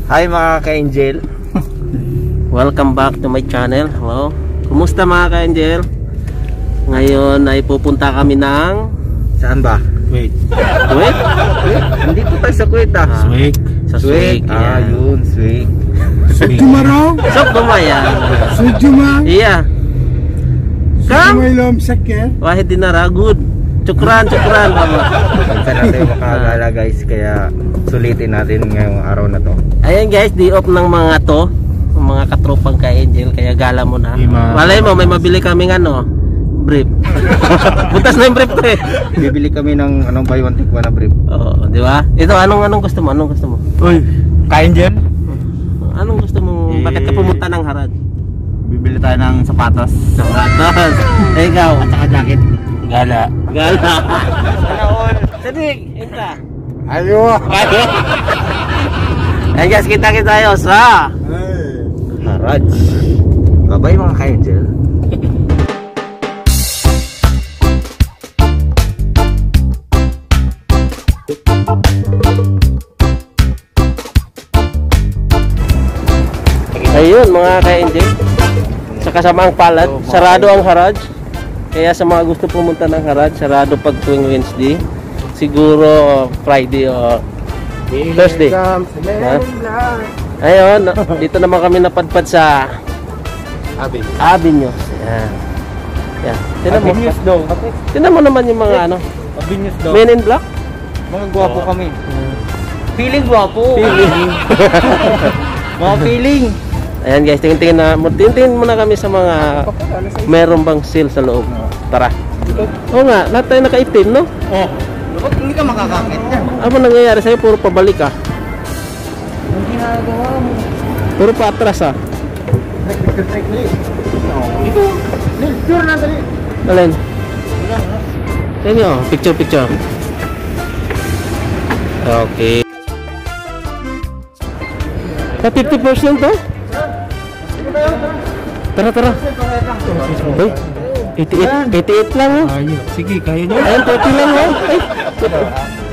Hi mga ka-Angel. Welcome back to my channel. Hello. Kumusta mga ka-Angel? Ngayon ay pupunta kami ng... Saan ba? Kuwait. Nandito tayo sa Kuwait Swig. Sa Swig. Yun, Swig. Swig Jumarong. Sok Dumayan. Swig Jumar. Iya. Kam? Sumailom sakya. Wahid dinara. Good. Cukran. Minsan natin makakala guys. Kaya sulitin natin ngayong araw na to. Ayan guys, di off ng mga to. Mga katropang ka-Angel. Kaya gala mo na. Malay mo, may mabili kaming brief. Butas na yung brief ko eh. Bibili kami ng buy one take one na brief. Oo, di ba? Ito, anong gusto mo? Uy, ka-Angel? Anong gusto mo? Bakit ka pumunta ng Harad? Bibili tayo ng sapatos. Sapatos. Ikaw. At saka jacket. Gala. Sana all. Sadik, enta. Ayo. Ayan guys, kita tayo sa Harad. Bye-bye mga ka-Angel. Ayun mga ka-Angel, sa kasamaang palad, sarado ang Haraj. Kaya sa mga gusto pumunta ng Haraj, sarado pag tuwing Wednesday. Siguro Friday o Thursday. Ayun, dito naman kami napadpad sa Avenue. Yan. Tinan mo naman yung mga Abinyos daw. Men in Black. Mga gwapo kami. Feeling gwapo. Mga feeling. Ayan guys, tingin muna kami sa mga meron bang sale sa loob. Tara. Oo nga, lahat tayo nakaitim, no? Oh. Hindi ka makakakit niya. Ano nangyayari sa'yo? Puro pabalik ah. Ang ginagawa mo. Puro paatras ah. Ito. Pure na dali. Alin? Yan nyo, picture. Okay. Sa 50% to? Tara. Uy, 88 lang oh. Sige, kaya nyo. Ayan, 30 lang oh. Ay,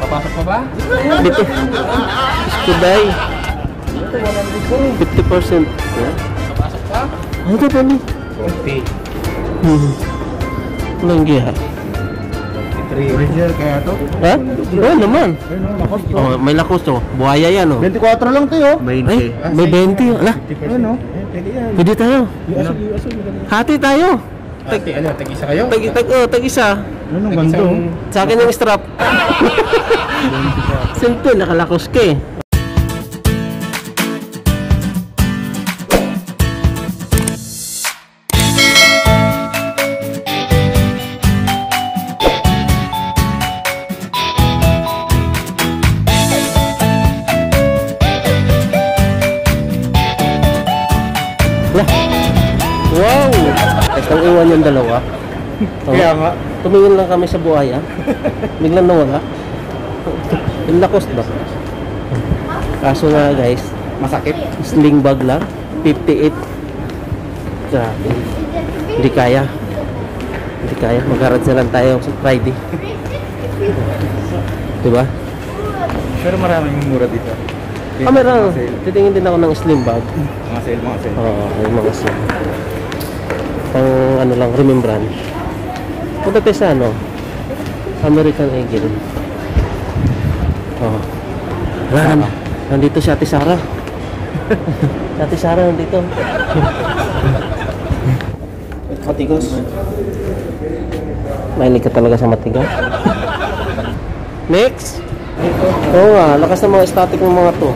Papasok pa ba? dito. Iskuday. 50%. Yeah. Papasok pa? Ay, ito pa ni. 40. Langgi ha. Original kaya to? Ha? Oo naman. Oh, may lakos to. Buhaya yan oh. 24 lang to yo. Ay, may 20. Ala, Ano? Pwede yan. pwede tayo. Hati tayo. Tag-isa kayo? Tag-isa. Anong ganda? Sa akin yung strap. Simple, nakalakos ka eh. Wow! Itong iwan yung dalawa. Kaya nga. Tumingin lang kami sa buhaya. Biglang nawala. Yung lakos ba? Kaso nga guys, Masakit. sling bag lang. 58. Grabe. Hindi kaya. Mag-harad na lang tayo sa Friday. Diba? Pero maraming mura dito. Meron. Titingin din ako ng slim bag. Mga sale. Oo, yung mga slim. Pang lang, remembrance. Punta tayo sa American Eagle. Oh. Wala, nandito si Ate Sara. Ate Sara nandito. Matigas. Mahilig ka talaga sa matigas. Next. Oo nga, lakas ng mga static ng mga to.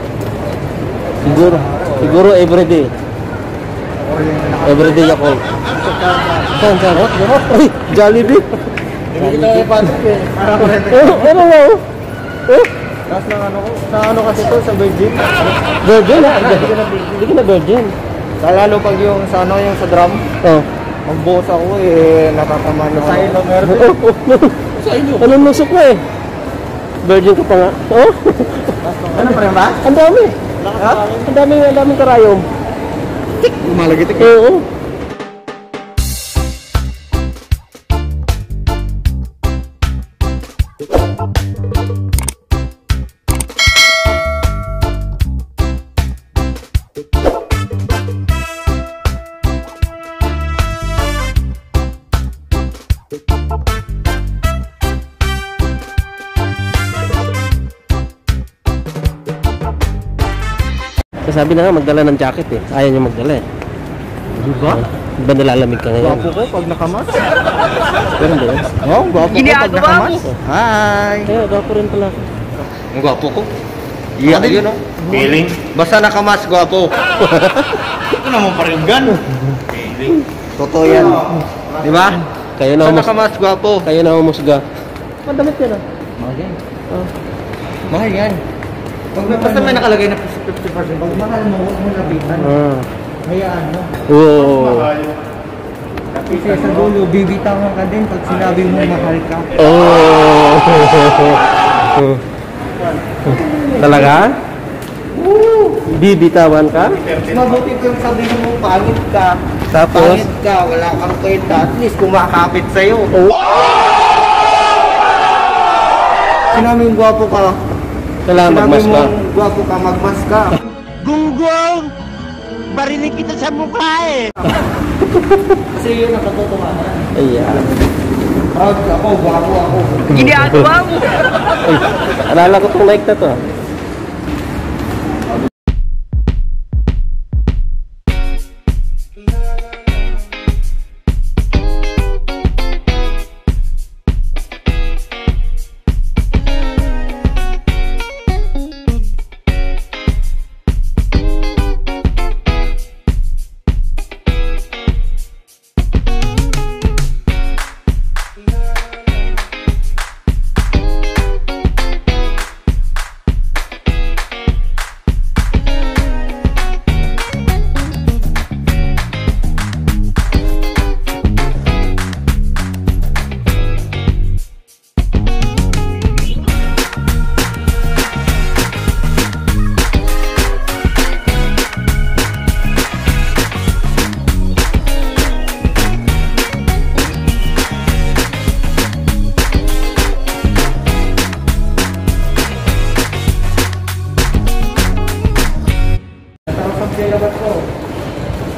Siguro everyday. Everyday ako. Saan? Ay, Jollibee. Hindi tayo pasok eh. Ano nga oh? Tapos sa kasi to, sa Virgin. Virgin ha? Hindi ka na virgin. Lalo pag yung yung sa drum, Oh. magbuhos ako natataman na. Sa ilo meron. Sa inyo? Anong nusok mo eh? Virgin ka pa nga. Oh? Ano pa rin ba? Ang dami. Ang daming karayom. Malagitik. Oo. Sabi na nga, magdala ng jacket eh. Ayaw niya magdala eh. Diba? Diba nalalamig ka ngayon? Gwapo ko pag nakamas. Ganun ba yun? Oh, gwapo ko pag nakamas. Hi! Kaya, gwapo rin pala ako. Ang gwapo ko. Yeah, yun oh. Feeling? Basta nakamas, gwapo. Ito naman paringgan. Feeling. Totoo yan. Diba? Kayo na Basta umus... nakamas, gwapo. Kayo na umusga. Madamit yan ah. Mahal yan. Oh. Mahal yan. Basta may nakalagay na 50%. Pag mahal mo, huwag mo lapitan. Ah. Hayaan mo. Oo. Kasi sa dulo, bibitawan ka din pag sinabi mo mahal ka. Oh. Talaga? Bibitawan ka? Mabuti kung sabihin mo pangit ka. Tapos? Pangit ka, wala kang kwenta. At least kumakapit sa'yo. Sinabi mo gwapo ka. Kailangan magmas ka. Sinabi mo gwapo ka, magmas ka. Gunggong! Barinig kita sa mukha eh! Kasi yun ang katotohanan. Ayan. Proud ako, gwapo ako. Ginagawa mo! Ay, alala ko itong like na to.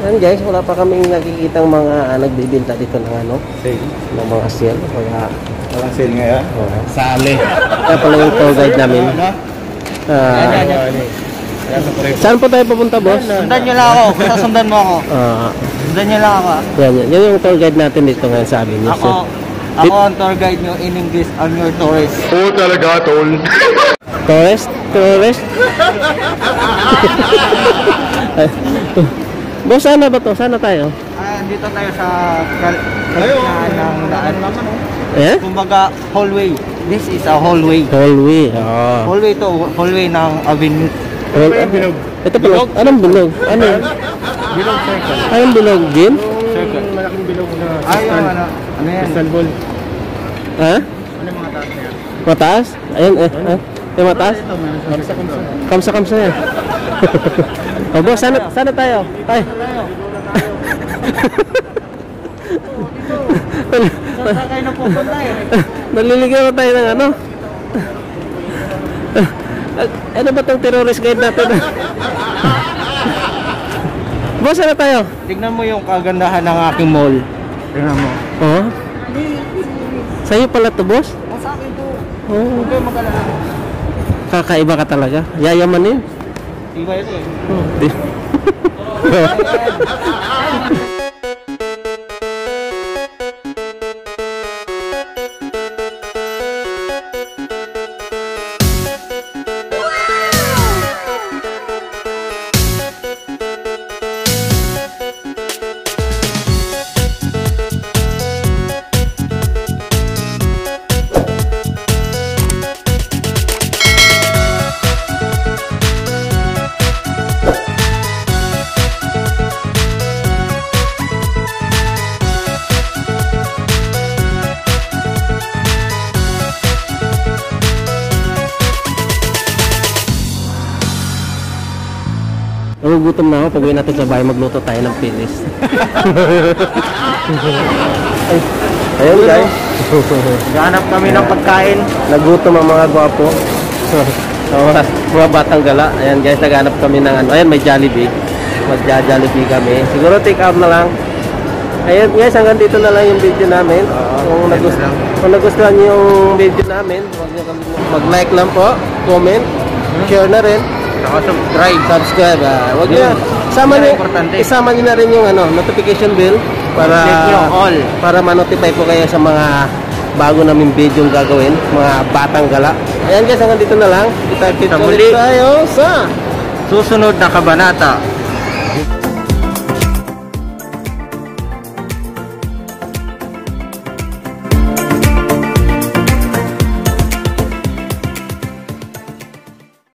Ayan guys, wala pa kaming nakikitang mga nagbibinta dito ng ano, Sale. ng mga sale. Kaya, Walang sale ngayon. Sale. kaya pala yung tour guide namin. Saan po tayo pupunta, boss? Sundan nyo lang ako. Basta sundan mo ako. Sundan nyo lang ako. Yan, yan yung tour guide natin dito ngayon sa amin. Ako ang tour guide nyo in English on your tourist. Oo talaga, tol. Tourist? Tourist? Boss, sana ba to? Sana tayo? Dito tayo sa kalsaan ng daan. Eh? Kumbaga, hallway. This is a hallway. Hallway. Oh. Hallway to, hallway ng avenue. Bilog. Ito pala. Anong bilog? Ano yun? Bilog circle. Anong bilog? Gin? Circle. Malaking bilog na Ay, ano yan? crystal ball. Ha? Ano yung mga taas na yan? Mataas? Ayun eh. Ha? Yung mataas? Ito, meron sa kamsa-kamsa. Kamsa-kamsa yan. O boss, sana tayo? Tay. Saan kayo na pupunta eh? Naliligaw tayo ng ano? Ano ba itong terrorist guide natin? Boss, sana tayo? Tignan mo yung kagandahan ng aking mall. Tignan mo. Oh? Sa'yo pala to, boss? Sa akin to. Oh. Huwag kayo mag-alala. Kakaiba ka talaga. Yayamanin. Iba ito eh. Oh, di. Nagugutom na ako. Pag-uwi natin sa bahay, magluto tayo ng pilis. Ay, ayun guys. Ganap kami ng pagkain. Nagutom ang mga gwapo. Mga batang gala. Ayan guys, naghanap kami ng ano. Ayan, may Jollibee. Magja-Jollibee kami. Siguro take out na lang. Ayan guys, hanggang dito na lang yung video namin. Kung nagustuhan niyo yung video namin, huwag niyo mag-like lang po, comment, share na rin. Saka subscribe. Subscribe. Wag Yun. niyo Importante. isama niyo na rin yung notification bell Check yung all. para ma-notify po kayo sa mga bago naming video yung gagawin, mga batang gala. Ayan guys, hanggang dito na lang. Kita-kits Sa ulit muli. tayo sa Susunod na kabanata.